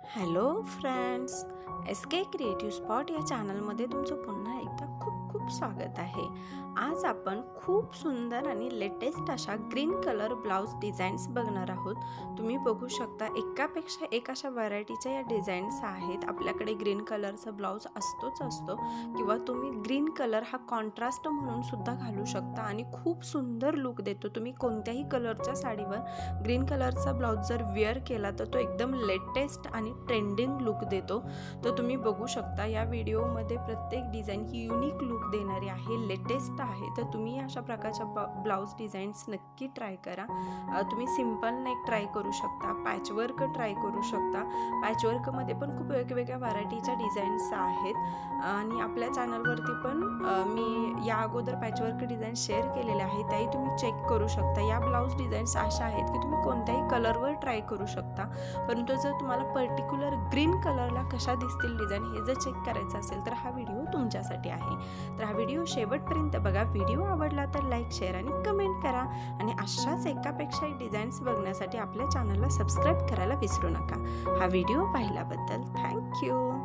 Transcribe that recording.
Hello friends, S के creative spot या चॅनलमध्ये तुमचं पुन्हा एकदा खूप खूप स्वागत आहे। आज आपण खूप सुंदर आणि लेटेस्ट अशा ग्रीन कलर ब्लाउज डिझाईन्स बघणार आहोत। तुम्ही बघू शकता एकापेक्षा एक अशा व्हरायटीच्या या डिझाईन्स आहेत। आपल्याकडे ग्रीन कलरचा ब्लाउज असतो किंवा तुम्ही ग्रीन कलर हा कॉन्ट्रास्ट म्हणून सुद्धा घालू शकता आणि खूप सुंदर लुक देतो। तुम्ही कोणत्याही कलरच्या साडीवर ग्रीन कलरचा ब्लाउज जर वेअर केला तर तो एकदम लेटेस्ट आणि ट्रेंडिंग लुक देतो। तर तुम्ही बघू शकता या व्हिडिओमध्ये प्रत्येक डिझाईन ही युनिक लुक देणारी आहे, लेटेस्ट आहे। तर तुम्ही अशा प्रकारच्या ब्लाउज डिझाईन्स नक्की ट्राय करा। तुम्ही सिंपल नेक ट्राय करू शकता, पॅचवर्क ट्राय करू शकता। पॅचवर्कमध्ये पण खूप वेगवेगळ्या व्हरायटीच्या डिझाईन्स आहेत आणि आपल्या चॅनलवरती पण मी या अगोदर पॅचवर्क डिझाईन शेअर केलेले आहेत, त्याही तुम्ही चेक करू शकता। या ब्लाउज डिझाईन्स अशा आहेत की तुम्ही कोणत्याही कलरवर ट्राय करू शकता, परंतु जर तुम्हाला पर्टिक्युलर ग्रीन कलरला कशा दिसतील डिझाईन हे जर चेक करायचं असेल तर हा व्हिडिओ तुमच्यासाठी आहे। तर हा व्हिडिओ शेवटपर्यंत बघा। व्हिडिओ आवडला तर लाईक, शेअर आणि कमेंट करा आणि अशाच एकापेक्षा एक डिझाईन्स बघण्यासाठी आपल्या चॅनलला सबस्क्राईब करायला विसरू नका। हा व्हिडिओ पाहिल्याबद्दल थँक्यू।